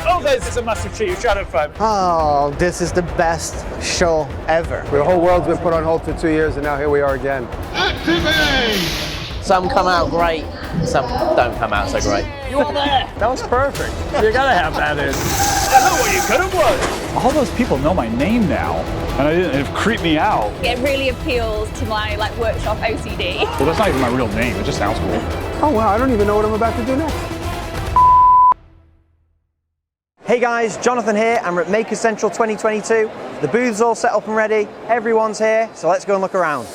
Oh, there's a massive sheet of shadow foam. Oh, this is the best show ever. The whole world's been put on hold for 2 years, and now here we are again. Activate! Some come out great, some don't come out so great. You are there. That was perfect. You gotta have that in. I know what you could have won. All those people know my name now, and it creeped me out. It really appeals to my workshop OCD. Well, that's not even my real name. It just sounds cool. Oh wow, I don't even know what I'm about to do next. Hey guys, Jonathan here, and we're at Maker Central 2022. The booth's all set up and ready, everyone's here, so let's go and look around.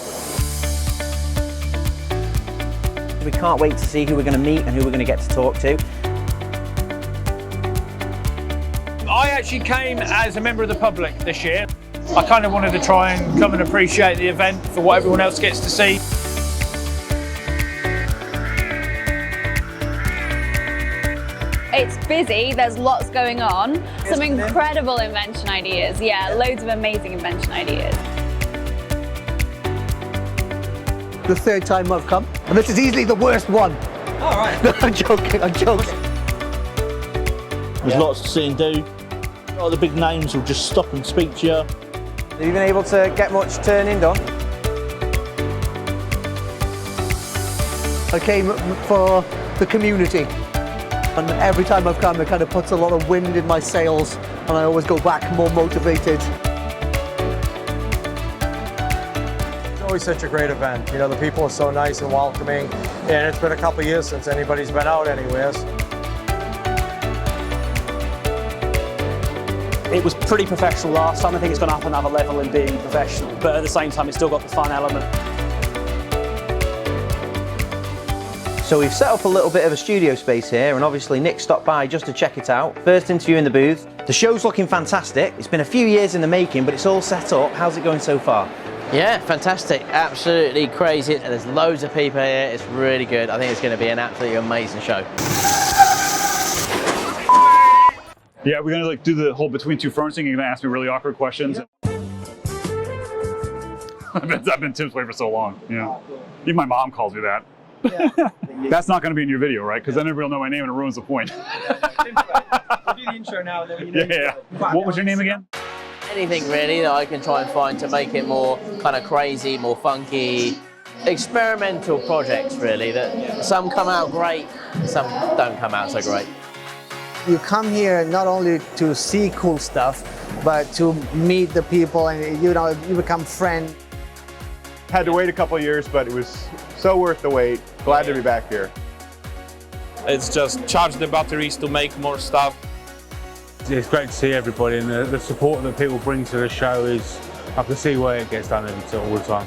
We can't wait to see who we're going to meet and who we're going to get to talk to. I actually came as a member of the public this year. I kind of wanted to try and come and appreciate the event for what everyone else gets to see. It's busy, there's lots going on. Some incredible invention ideas. Yeah, loads of amazing invention ideas. The third time I've come, and this is easily the worst one. All right. No, I'm joking, I'm joking. There's lots to see and do. All the big names will just stop and speak to you. Have you been able to get much turning done? I came for the community. And every time I've come, it kind of puts a lot of wind in my sails, and I always go back more motivated. It's always such a great event. You know, the people are so nice and welcoming, and it's been a couple of years since anybody's been out anywhere. It was pretty professional last time. I think it's gone up another level in being professional, but at the same time, it's still got the fun element. So we've set up a little bit of a studio space here, and obviously Nick stopped by just to check it out. First interview in the booth. The show's looking fantastic. It's been a few years in the making, but it's all set up. How's it going so far? Yeah, fantastic, absolutely crazy. There's loads of people here, it's really good. I think it's going to be an absolutely amazing show. Yeah, we're gonna do the whole between two ferns thing. You're gonna ask me really awkward questions. I've been Tim's way for so long. Yeah, even my mom calls me that. Yeah. That's not gonna be in your video, right? Because then everybody will know my name and it ruins the point. We'll do the intro now, and then you know. Yeah. What was your name again? Anything really that I can try and find to make it more kind of crazy, more funky. Experimental projects really, that some come out great, some don't come out so great. You come here not only to see cool stuff, but to meet the people, and you know, you become friends. Had to wait a couple of years, but it was so worth the wait. Glad to be back here. It's just charge the batteries to make more stuff. It's great to see everybody, and the support that people bring to the show is, I can see where it gets done all the time.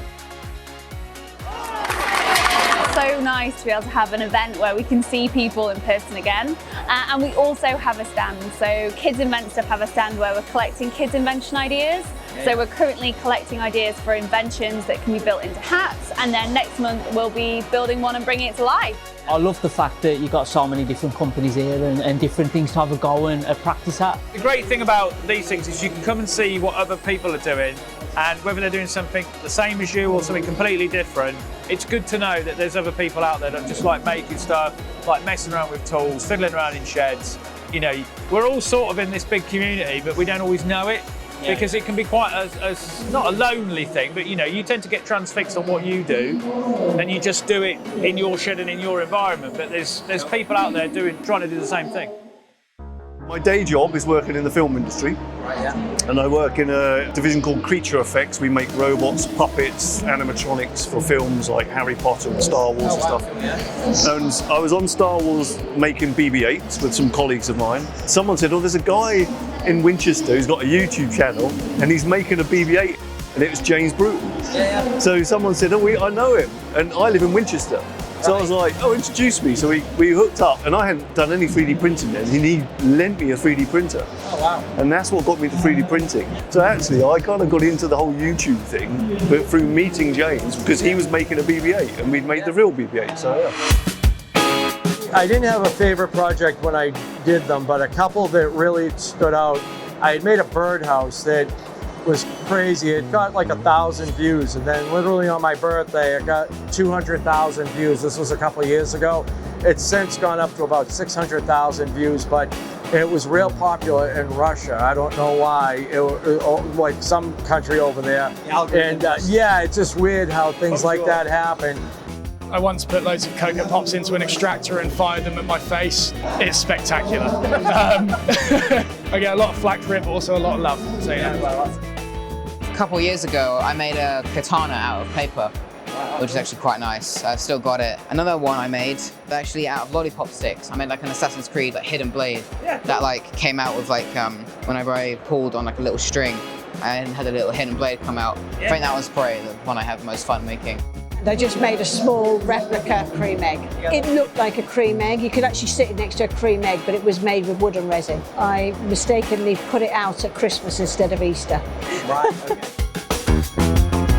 So nice to be able to have an event where we can see people in person again. And we also have a stand. So Kids Invent Stuff have a stand where we're collecting kids' invention ideas. So we're currently collecting ideas for inventions that can be built into hats, and then next month we'll be building one and bringing it to life. I love the fact that you've got so many different companies here and different things to have a go and practice at. The great thing about these things is you can come and see what other people are doing, and whether they're doing something the same as you or something completely different, it's good to know that there's other people out there that just like making stuff, like messing around with tools, fiddling around in sheds. You know, we're all sort of in this big community, but we don't always know it. Yeah. Because it can be quite not a lonely thing, but you know, you tend to get transfixed on what you do, and you just do it in your shed and in your environment. But there's people out there trying to do the same thing. My day job is working in the film industry, and I work in a division called Creature Effects. We make robots, puppets, animatronics for films like Harry Potter and Star Wars and stuff. And I was on Star Wars making BB-8s with some colleagues of mine. Someone said, oh, there's a guy in Winchester who's got a YouTube channel and he's making a BB-8, and it was James Bruton. So someone said, oh, I know him, and I live in Winchester. So I was like, oh, introduce me. So we hooked up, and I hadn't done any 3D printing then, and he lent me a 3D printer. Oh, wow. And that's what got me to 3D printing. So actually, I kind of got into the whole YouTube thing, but through meeting James, because he was making a BB-8, and we'd made the real BB-8, so yeah. I didn't have a favorite project when I did them, but a couple that really stood out. I had made a birdhouse that was crazy. It got like 1,000 views, and then literally on my birthday it got 200,000 views. This was a couple of years ago. It's since gone up to about 600,000 views, but It was real popular in Russia. I don't know why. Like some country over there. And yeah, it's just weird how things like that happen. I once put loads of Coco Pops into an extractor and fired them at my face. It's spectacular. I get a lot of flack for it, but also a lot of love. So yeah. A couple years ago, I made a katana out of paper, which is actually quite nice. I've still got it. Another one I made, actually out of lollipop sticks. I made like an Assassin's Creed like hidden blade that like came out with like whenever I pulled on like a little string and had a little hidden blade come out. I think that was probably the one I have the most fun making. I just made a small replica cream egg. It looked like a cream egg. You could actually sit it next to a cream egg, but it was made with wooden resin. I mistakenly put it out at Christmas instead of Easter. Right.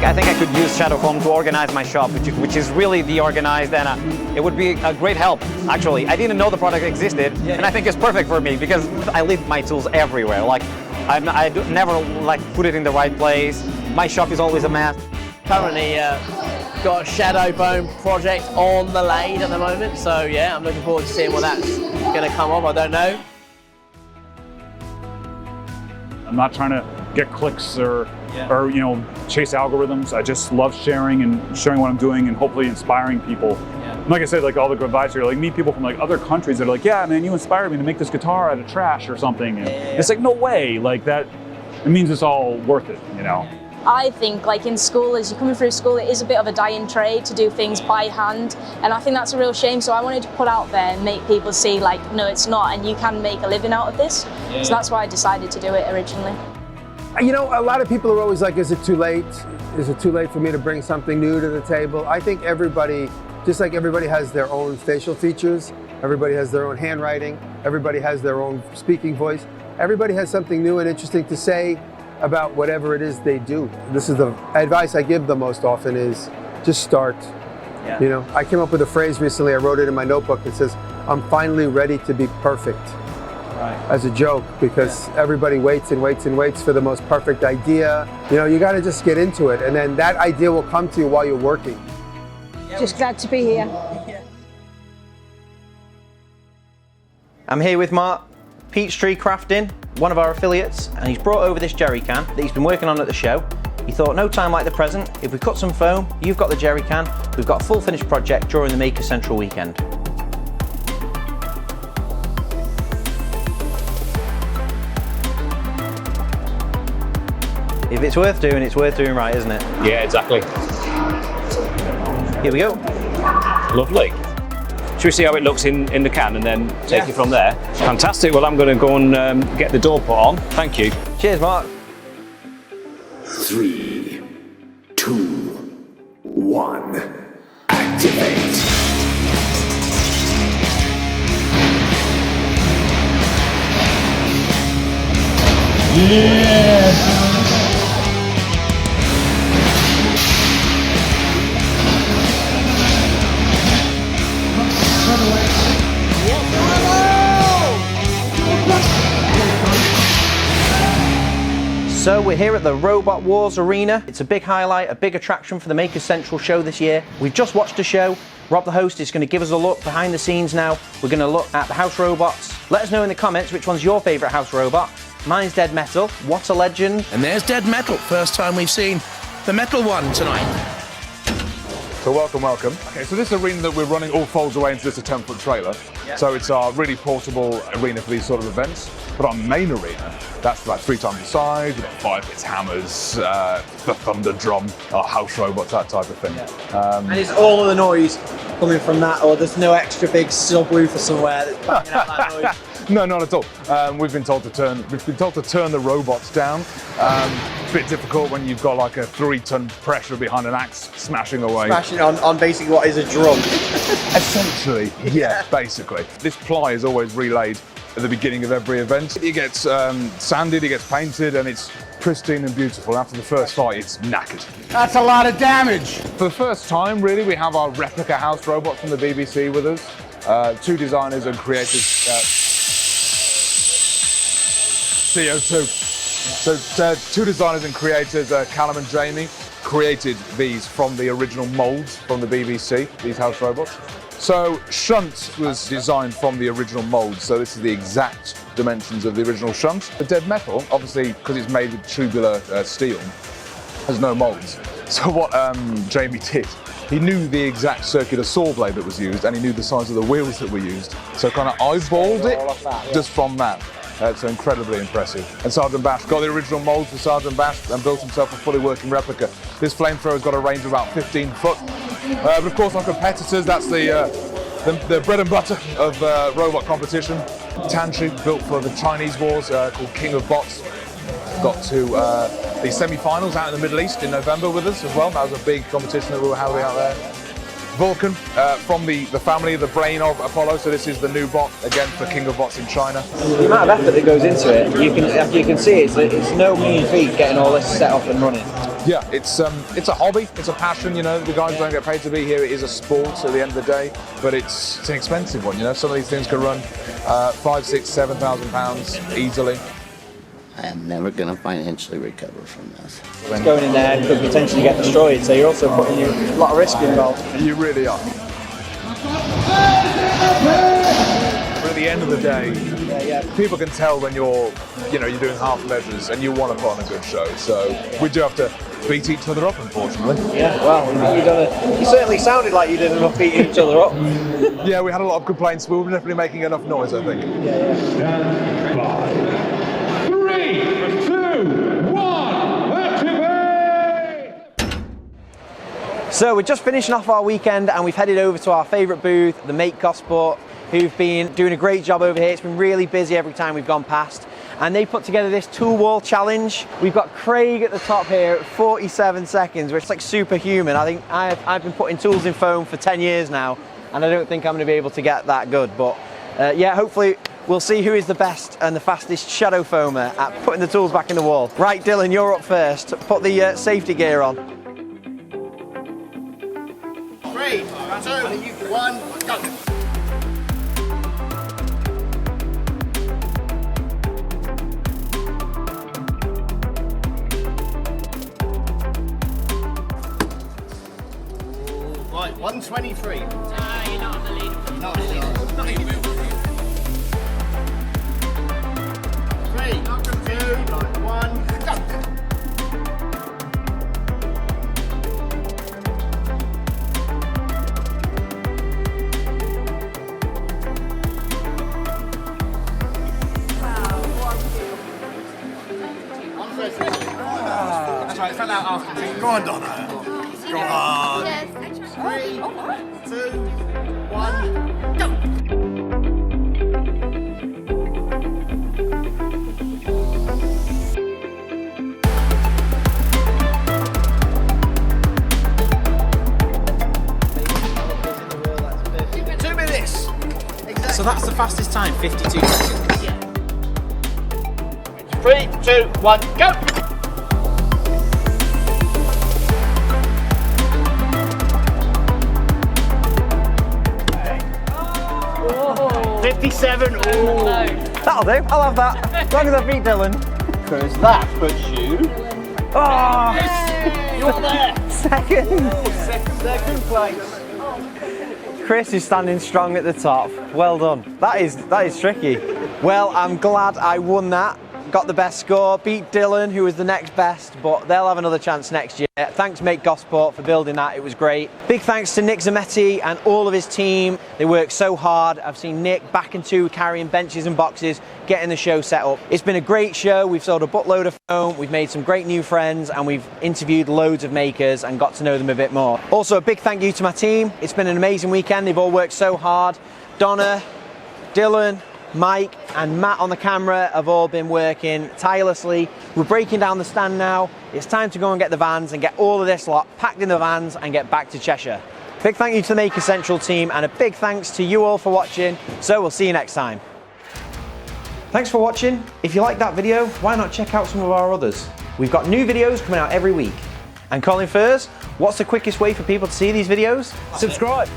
I think I could use Shadow Foam to organize my shop, which is really de-organized, and it would be a great help, actually. I didn't know the product existed, and I think it's perfect for me because I leave my tools everywhere. Like, I never like put it in the right place. My shop is always a mess. Currently got a Shadow Foam project on the lathe at the moment, so yeah, I'm looking forward to seeing what that's going to come off. I don't know. I'm not trying to get clicks or you know, chase algorithms. I just love sharing and showing what I'm doing and hopefully inspiring people. And like I said, like all the good advice here, like meet people from like other countries that are like, yeah, man, you inspired me to make this guitar out of trash or something. And it's like, no way, like that. It means it's all worth it, you know. I think like in school, as you're coming through school, it is a bit of a dying trade to do things by hand. And I think that's a real shame. So I wanted to put out there and make people see like, no, it's not. And you can make a living out of this. So that's why I decided to do it originally. You know, a lot of people are always like, is it too late? Is it too late for me to bring something new to the table? I think everybody, just like everybody has their own facial features, everybody has their own handwriting, everybody has their own speaking voice, everybody has something new and interesting to say about whatever it is they do. This is the advice I give the most often is just start. You know, I came up with a phrase recently, I wrote it in my notebook, it says, I'm finally ready to be perfect. As a joke, because everybody waits and waits and waits for the most perfect idea. You know, you gotta just get into it, and then that idea will come to you while you're working. Just glad to be here. I'm here with Mark, Peachtree Crafting, one of our affiliates, and he's brought over this jerry can that he's been working on at the show. He thought, no time like the present, if we cut some foam, you've got the jerry can, we've got a full finished project during the Maker Central weekend. If it's worth doing right, isn't it? Yeah, exactly. Here we go. Lovely. Should we see how it looks in the can and then take it from there? Fantastic. Well, I'm going to go and get the door put on. Thank you. Cheers, Mark. 3, 2, 1. Activate. Yeah. So we're here at the Robot Wars Arena. It's a big highlight, a big attraction for the Maker Central show this year. We've just watched a show. Rob the host is going to give us a look behind the scenes now. We're going to look at the house robots. Let us know in the comments which one's your favourite house robot. Mine's Dead Metal. What a legend. And there's Dead Metal. First time we've seen the metal one tonight. So welcome. Okay, so this arena that we're running all folds away into this 10-foot trailer. So it's our really portable arena for these sort of events. But our main arena, that's about 3 times the size. We've got fire pits, hammers, the thunder drum, our house robots, that type of thing. And it's all of the noise coming from that, or there's no extra big subwoofer somewhere that's banging out that noise? No, not at all. We've been told to turn the robots down. A bit difficult when you've got like a 3-ton pressure behind an axe smashing away. Smashing on basically what is a drum. Essentially, yeah, basically. This ply is always relayed at the beginning of every event. It gets sanded, it gets painted, and it's pristine and beautiful. After the first fight, it's knackered. That's a lot of damage. For the first time, really, we have our replica house robot from the BBC with us. 2 designers and creators. CO2. So 2 designers and creators, Callum and Jamie, created these from the original molds from the BBC, these house robots. So Shunt was designed from the original molds, so this is the exact dimensions of the original shunts. The dead metal, obviously, because it's made with tubular steel, has no molds. So what Jamie did, he knew the exact circular saw blade that was used, and he knew the size of the wheels that were used. So kind of eyeballed it just from that. It's incredibly impressive. And Sergeant Bash got the original molds for Sergeant Bash and built himself a fully working replica. This flamethrower's got a range of about 15 foot. But of course, our competitors, that's the bread and butter of robot competition. Tanchi, built for the Chinese wars, called King of Bots. Got to the semi-finals out in the Middle East in November with us as well. That was a big competition that we were having out there. Vulcan, from the family, the brain of Apollo, so this is the new bot, again, for King of Bots in China. The amount of effort that goes into it, you can see it's no mean feat getting all this set up and running. Yeah, it's a hobby, it's a passion, you know, the guys don't get paid to be here, it is a sport at the end of the day, but it's an expensive one, you know, some of these things can run £5,000, £6,000, £7,000 easily. I am never going to financially recover from this. It's going in there could potentially get destroyed, so you're also putting a lot of risk involved. You really are. But at the end of the day, people can tell when you're doing half measures and you want to put on a good show. So we do have to beat each other up, unfortunately. Yeah, well, you certainly sounded like you did enough beating each other up. Yeah, we had a lot of complaints. We were definitely making enough noise, I think. Yeah. 3, 2, 1, activate! So we're just finishing off our weekend and we've headed over to our favourite booth, the Make Gosport, who've been doing a great job over here. It's been really busy every time we've gone past. And they put together this tool wall challenge. We've got Craig at the top here at 47 seconds, which is like superhuman. I think I've been putting tools in foam for 10 years now, and I don't think I'm going to be able to get that good. But yeah, hopefully we'll see who is the best and the fastest shadow foamer at putting the tools back in the wall. Right, Dylan, you're up first. Put the safety gear on. 3, 2, 1, go! Right, 123. You're not on the lead. Not on the lead. 3, 2, 1, go! That's right, it fell out after. Go on, Donna. Go on. 3, 2, 1, go! So that's the fastest time, 52 seconds. Yeah. 3, 2, 1, go! Oh. 57. Ooh. That'll do, I'll have that. As long as I beat Dylan. Because that puts you. Oh! Yes. You're there! Second place. Chris is standing strong at the top. Well done. That is tricky. Well, I'm glad I won that. Got the best score, beat Dylan, who was the next best, but they'll have another chance next year. Thanks Make Gosport for building that, it was great. Big thanks to Nick Zametti and all of his team. They worked so hard. I've seen Nick back and two carrying benches and boxes, getting the show set up. It's been a great show. We've sold a buttload of foam, we've made some great new friends, and we've interviewed loads of makers and got to know them a bit more. Also a big thank you to my team. It's been an amazing weekend. They've all worked so hard. Donna, Dylan, Mike and Matt on the camera have all been working tirelessly. We're breaking down the stand now. It's time to go and get the vans and get all of this lot packed in the vans and get back to Cheshire. Big thank you to the Maker Central team and a big thanks to you all for watching. So we'll see you next time. Thanks for watching. If you liked that video, why not check out some of our others? We've got new videos coming out every week. And colinfurze, what's the quickest way for people to see these videos? Subscribe.